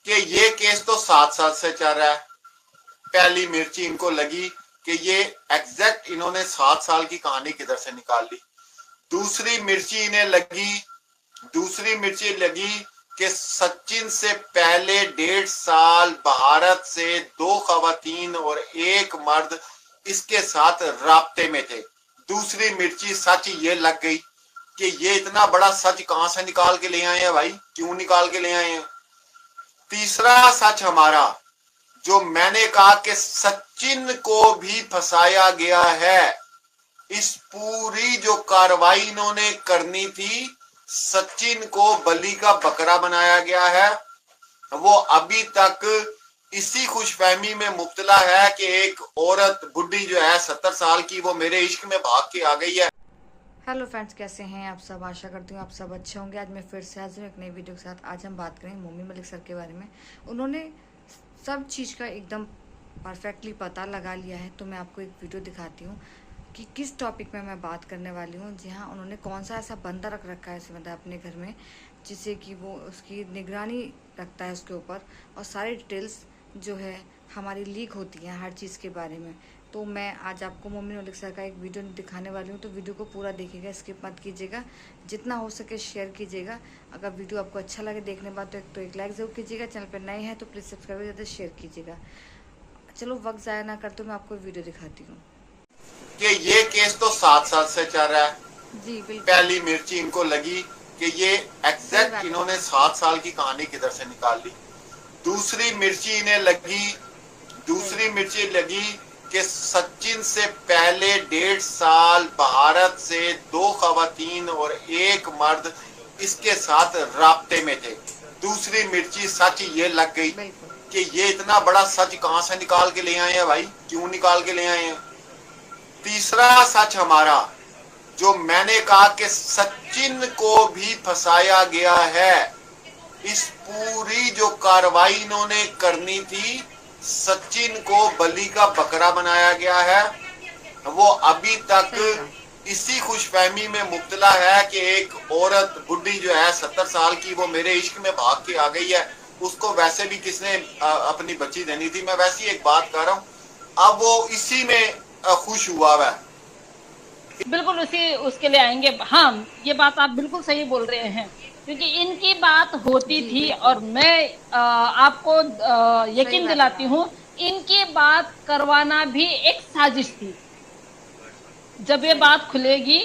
कि ये केस तो 7 साल से चल रहा है। पहली मिर्ची इनको लगी कि ये एग्जैक्ट इन्होंने 7 साल की कहानी किधर से निकाल ली। दूसरी मिर्ची लगी कि सचिन से पहले 1.5 साल भारत से 2 खवातीन और 1 मर्द इसके साथ राब्ते में थे। दूसरी मिर्ची सच ये लग गई कि ये इतना बड़ा सच कहां से निकाल के ले आए हैं भाई, क्यों निकाल के ले आए हैं। तीसरा सच हमारा जो मैंने कहा कि सचिन को भी फंसाया गया है। इस पूरी जो कार्रवाई इन्होंने करनी थी, सचिन को बलि का बकरा बनाया गया है। वो अभी तक इसी खुशफहमी में मुब्तला है कि एक औरत बुढ़ी जो है 70 साल की, वो मेरे इश्क में भाग के आ गई है। हेलो फ्रेंड्स, कैसे हैं आप सब। आशा करती हूँ आप सब अच्छे होंगे। आज मैं फिर से हाजिर हूँ एक नई वीडियो के साथ। आज हम बात करेंगे मोमी मलिक सर के बारे में। उन्होंने सब चीज़ का एकदम परफेक्टली पता लगा लिया है। तो मैं आपको एक वीडियो दिखाती हूँ कि किस टॉपिक में मैं बात करने वाली हूँ। जी हाँ, उन्होंने कौन सा ऐसा बंदा रख रखा है मतलब अपने घर में, जिससे कि वो उसकी निगरानी रखता है उसके ऊपर, और सारी डिटेल्स जो है हमारी लीक होती हैं हर चीज़ के बारे में। तो मैं आज आपको मोमी मलिक सर का एक वीडियो दिखाने वाली हूँ। तो वीडियो को पूरा देखिएगा, स्किप मत कीजिएगा, जितना हो सके शेयर कीजिएगा। अगर वीडियो आपको अच्छा लगे देखने बाद तो एक लाइक ज़रूर कीजिएगा। चैनल पर नए हैं तो प्लीज़ सब्सक्राइब ज़्यादा शेयर कीजिएगा। चलो वक्त ज़ाया ना करते मैं आपको वीडियो दिखाती हूँ कि ये केस तो 7 साल से चल रहा है। जी बिल्कुल। पहली मिर्ची इनको लगी कि ये एग्जैक्ट इन्होंने 7 साल की कहानी किधर से निकाल ली। दूसरी मिर्ची लगी कि सचिन से पहले 1.5 साल भारत से 2 खवातीन और 1 मर्द इसके साथ राब्ते में थे। दूसरी मिर्ची सच ये लग गई कि ये इतना बड़ा सच कहां से निकाल के ले आए हैं भाई, क्यों निकाल के ले आए हैं। तीसरा सच हमारा जो मैंने कहा कि सचिन को भी फंसाया गया है। इस पूरी जो कार्रवाई इन्होंने करनी थी, सचिन को बलि का बकरा बनाया गया है। वो अभी तक इसी खुशफहमी में मुब्तला है कि एक औरत बुढ़ी जो है 70 साल की, वो मेरे इश्क में भाग के आ गई है। उसको वैसे भी किसने अपनी बच्ची देनी थी। मैं वैसी एक बात कर रहा हूँ, अब वो इसी में खुश हुआ है। बिल्कुल उसके लिए आएंगे। हाँ, ये बात आप बिल्कुल सही बोल रहे हैं, क्योंकि इनकी बात होती थी और मैं आपको यकीन दिलाती हूँ, इनकी बात करवाना भी एक साजिश थी। जब ये बात खुलेगी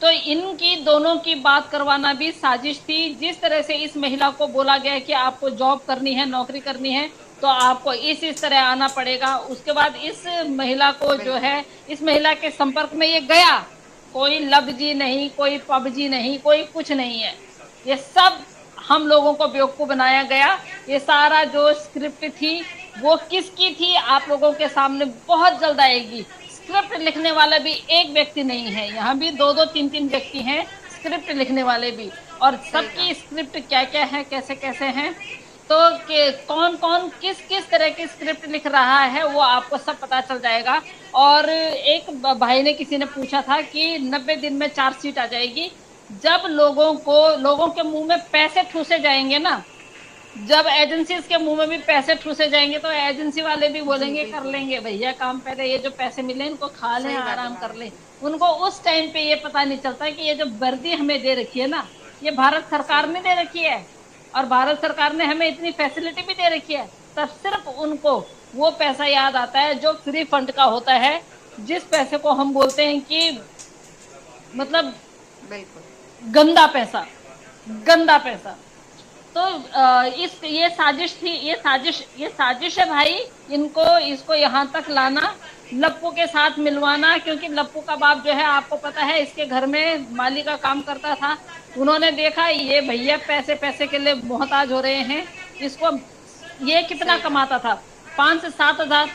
तो इनकी दोनों की बात करवाना भी साजिश थी। जिस तरह से इस महिला को बोला गया कि आपको जॉब करनी है, नौकरी करनी है, तो आपको इस तरह आना पड़ेगा। उसके बाद इस महिला को जो है, इस महिला के संपर्क में ये गया, कोई लवजी नहीं, कोई पबजी नहीं, कोई कुछ नहीं है। ये सब हम लोगों को बेवकूफ़ बनाया गया। ये सारा जो स्क्रिप्ट थी वो किसकी थी आप लोगों के सामने बहुत जल्द आएगी। स्क्रिप्ट लिखने वाला भी एक व्यक्ति नहीं है, यहाँ भी 2-2, 3-3 व्यक्ति हैं स्क्रिप्ट लिखने वाले भी। और सबकी स्क्रिप्ट क्या क्या है, कैसे कैसे हैं, तो कौन कौन किस किस तरह की स्क्रिप्ट लिख रहा है वो आपको सब पता चल जाएगा। और एक भाई ने, किसी ने पूछा था कि 90 दिन में चार्जशीट आ जाएगी। जब लोगों के मुंह में पैसे ठूसे जाएंगे ना, जब एजेंसीज के मुंह में भी पैसे ठूसे जाएंगे, तो एजेंसी वाले भी बोलेंगे कर लेंगे भैया काम, पहले ये जो पैसे मिले इनको खा लें, आराम कर लें। उनको उस टाइम पे ये पता नहीं चलता कि ये जो वर्दी हमें दे रखी है ना, ये भारत सरकार ने दे रखी है, और भारत सरकार ने हमें इतनी फैसिलिटी भी दे रखी है। तब सिर्फ उनको वो पैसा याद आता है जो फ्री फंड का होता है, जिस पैसे को हम बोलते हैं कि मतलब गंदा पैसा। तो ये साजिश थी, ये साजिश है भाई। इसको यहाँ तक लाना, लप्पू के साथ मिलवाना, क्योंकि लप्पू का बाप जो है आपको पता है इसके घर में माली का काम करता था। उन्होंने देखा ये भैया पैसे के लिए मोहताज हो रहे हैं, इसको ये कितना कमाता था, 5 से 7 हज़ार।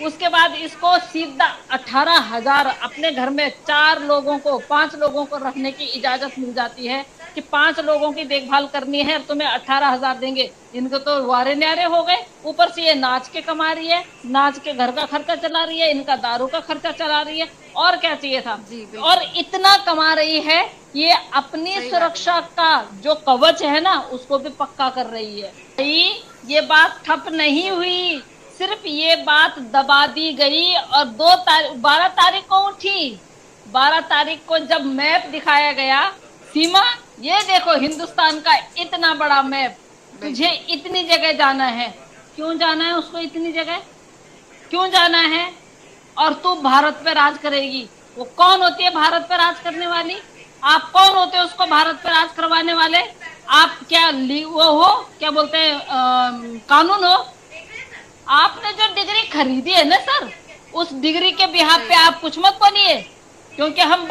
उसके बाद इसको सीधा 18,000 अपने घर में 5 लोगों को रखने की इजाजत मिल जाती है कि 5 लोगों की देखभाल करनी है, तुम्हें 18,000 देंगे। इनको तो वारे न्यारे हो गए। ऊपर से ये नाच के कमा रही है, नाच के घर का खर्चा चला रही है, इनका दारू का खर्चा चला रही है, और क्या चाहिए था। और इतना कमा रही है, ये अपनी सुरक्षा का जो कवच है ना उसको भी पक्का कर रही है। ये बात ठप नहीं हुई, सिर्फ ये बात दबा दी गई और 12 तारीख को उठी। 12 तारीख को जब मैप दिखाया गया, सीमा ये देखो हिंदुस्तान का इतना बड़ा मैप, तुझे इतनी जगह जाना है, क्यों जाना है उसको इतनी जगह, क्यों जाना है? और तू भारत पे राज करेगी। वो कौन होती है भारत पे राज करने वाली? आप कौन होते हो उसको भारत पे राज करवाने वाले? आप क्या वो हो, क्या बोलते हैं, कानून हो? आपने जो डिग्री खरीदी है ना सर, उस डिग्री के बिहाफ पे आप कुछ मत बोलिए, क्योंकि हम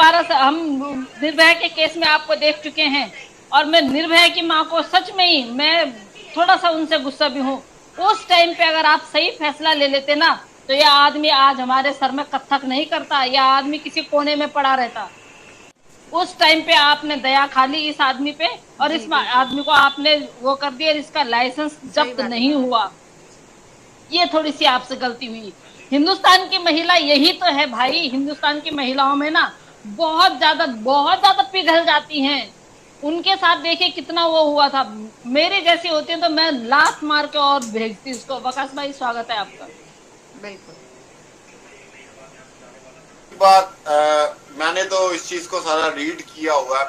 निर्भया के केस में आपको देख चुके हैं और मैं निर्भया की माँ को सच में ही मैं थोड़ा सा उनसे गुस्सा भी हूँ। उस टाइम पे अगर आप सही फैसला ले लेते ना, तो यह आदमी आज हमारे सर में कत्थक नहीं करता, यह आदमी किसी कोने में पड़ा रहता। उस टाइम पे आपने दया खा ली इस आदमी पे और इस आदमी को आपने वो कर दिया, इसका लाइसेंस जब्त नहीं हुआ। ये थोड़ी सी आपसे गलती हुई। हिंदुस्तान की महिला यही तो है भाई, हिंदुस्तान की महिलाओं में ना बहुत ज्यादा पिघल जाती हैं। उनके साथ देखिए कितना वो हुआ था। मेरी जैसी होती है तो मैं लात मार के और भेजती इसको। वकास भाई स्वागत है आपका। बिल्कुल बात मैंने तो इस चीज को सारा रीड किया हुआ है।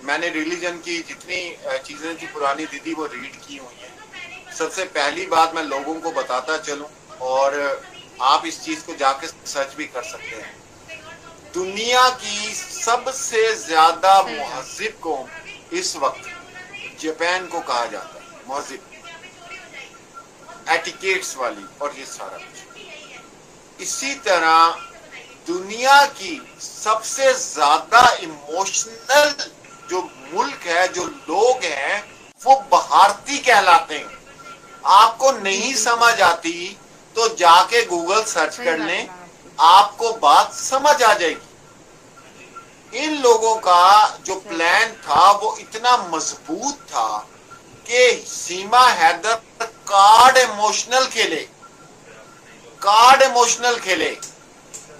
मैंने रिलीजन की जितनी चीजें थी पुरानी दीदी वो रीड की हुई है। सबसे पहली बात मैं लोगों को बताता चलूं और आप इस चीज को जाके सर्च भी कर सकते हैं। दुनिया की सबसे ज्यादा मुहज्जिब कौम इस वक्त जापान को कहा जाता है, मुहज्जिब, एटिकेट्स वाली और ये सारा कुछ। इसी तरह दुनिया की सबसे ज्यादा इमोशनल जो मुल्क है, जो लोग हैं, वो भारतीय कहलाते हैं। आपको नहीं समझ आती तो जाके गूगल सर्च कर लें, आपको बात समझ आ जाएगी। इन लोगों का जो प्लान था वो इतना मजबूत था कि सीमा हैदर कार्ड इमोशनल खेले।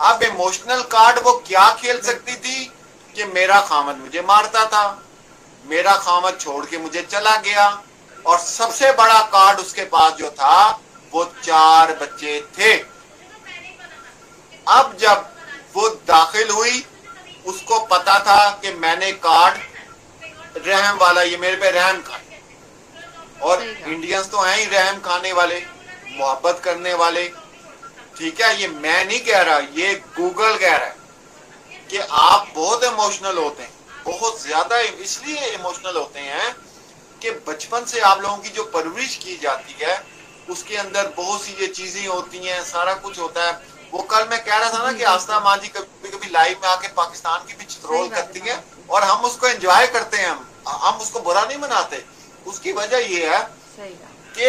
अब इमोशनल कार्ड वो क्या खेल सकती थी कि मेरा खामद मुझे मारता था, मेरा खामद छोड़ के मुझे चला गया, और सबसे बड़ा कार्ड उसके पास जो था वो 4 बच्चे थे। अब जब वो दाखिल हुई उसको पता था कि मैंने कार्ड रहम वाला, ये मेरे पे रहम खाए, और इंडियंस तो हैं ही रहम खाने वाले, मोहब्बत करने वाले। ठीक है, ये मैं नहीं कह रहा, ये गूगल कह रहा है कि आप बहुत इमोशनल होते हैं, बहुत ज्यादा इसलिए इमोशनल होते हैं कि बचपन से आप लोगों की जो परवरिश की जाती है उसके अंदर बहुत सी ये चीजें होती हैं, सारा कुछ होता है। वो कल मैं कह रहा था ना कि आस्था माँ जी कभी कभी लाइव में आके पाकिस्तान की भी चित्रोल करती है और हम उसको एंजॉय करते हैं, हम उसको बुरा नहीं मनाते। उसकी वजह ये है कि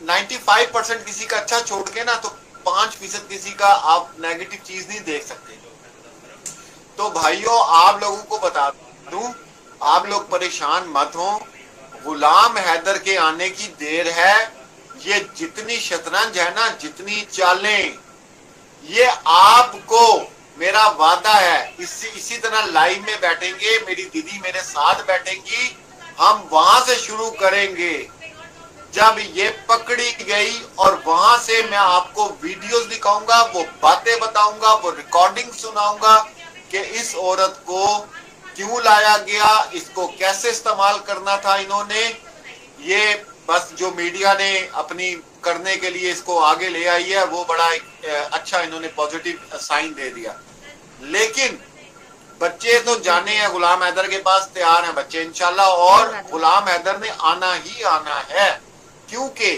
95% किसी का अच्छा छोड़ के ना तो 5% किसी का आप नेगेटिव चीज नहीं देख सकते। तो भाइयों, आप लोगों को बता दूं, आप लोग परेशान मत हो, गुलाम हैदर के आने की देर है। ये जितनी शतरंज है ना, जितनी चालें, ये आपको मेरा वादा है, इसी तरह लाइव में बैठेंगे, मेरी दीदी मेरे साथ बैठेंगी, हम वहां से शुरू करेंगे जब ये पकड़ी गई, और वहां से मैं आपको वीडियोस दिखाऊंगा, वो बातें बताऊंगा, वो रिकॉर्डिंग सुनाऊंगा कि इस औरत को क्यों लाया गया, इसको कैसे इस्तेमाल करना था इन्होंने। ये बस जो मीडिया ने अपनी करने के लिए इसको आगे ले आई है, वो बड़ा अच्छा इन्होंने पॉजिटिव साइन दे दिया। लेकिन बच्चे तो जाने हैं, गुलाम हैदर के पास तैयार हैं बच्चे इंशाल्लाह, और गुलाम हैदर ने आना ही आना है, क्योंकि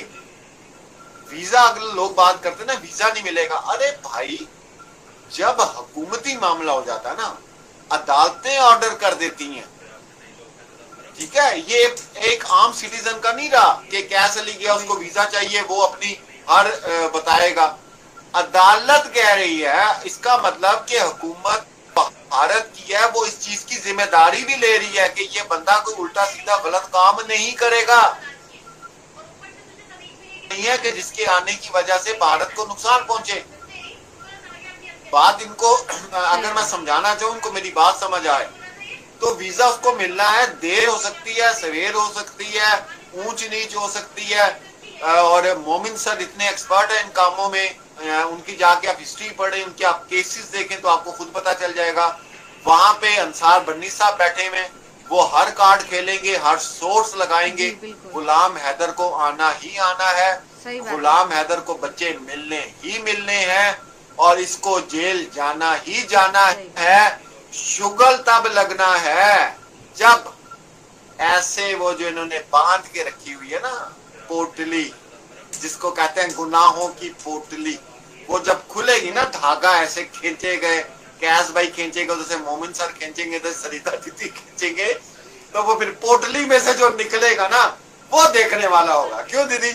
वीजा, अगर लोग बात करते ना वीजा नहीं मिलेगा, अरे भाई जब हुकूमती मामला हो जाता है ना, अदालतें ऑर्डर कर देती हैं। ठीक है, ये एक आम सिटीजन का नहीं रहा कि कैश चली गया उसको वीजा चाहिए, वो अपनी हर बताएगा। अदालत कह रही है, इसका मतलब कि हुकूमत भारत की है, वो इस चीज की जिम्मेदारी भी ले रही है कि ये बंदा कोई उल्टा सीधा गलत काम नहीं करेगा, नहीं है कि जिसके आने की वजह से भारत को नुकसान पहुंचे। बात इनको अगर मैं समझाना चाहूं, उनको मेरी बात समझ आए, तो वीजा उसको मिलना है, देर हो सकती है, सवेर हो सकती है, ऊंच नीच हो सकती है। और मोमिन सर इतने एक्सपर्ट है इन कामों में, उनकी जाके आप हिस्ट्री पढ़ें, उनके आप केसेस देखें तो आपको खुद पता चल जाएगा। वहां पे अंसार बन्नी साहब बैठे हुए, वो हर कार्ड खेलेंगे, हर सोर्स लगाएंगे। गुलाम हैदर को आना ही आना है, गुलाम हैदर को बच्चे मिलने ही मिलने हैं, और इसको जेल जाना ही जाना है। शुगल तब लगना है जब ऐसे वो जो इन्होंने बांध के रखी हुई है ना पोटली, जिसको कहते हैं गुनाहों की पोटली, वो जब खुलेगी ना, धागा ऐसे खींचे गए, कैस भाई खींचेगा, जैसे मोमिन सर खींचेंगे, तो सरिता दीदी खींचेंगे, तो वो फिर पोटली में से जो निकलेगा ना, वो देखने वाला होगा। क्यों दीदी?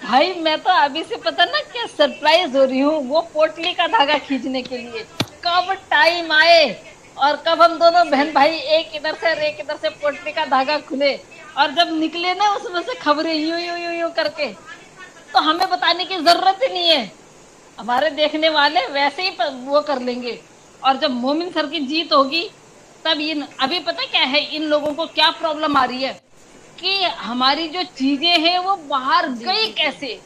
भाई मैं तो अभी से पता ना क्या सरप्राइज हो रही हूँ, वो पोटली का धागा खींचने के लिए। कब टाइम आए और कब हम दोनों बहन भाई एक इधर से और एक इधर से पोटली का धागा खुले, और जब निकले ना उसमें से खबरें यूं यूं यूं यूं करके, तो हमें बताने की जरूरत ही नहीं है, हमारे देखने वाले वैसे ही वो कर लेंगे। और जब मोमिन सर की जीत होगी तब अभी पता क्या है इन लोगों को क्या प्रॉब्लम आ रही है कि हमारी जो चीजें हैं वो बाहर गई कैसे,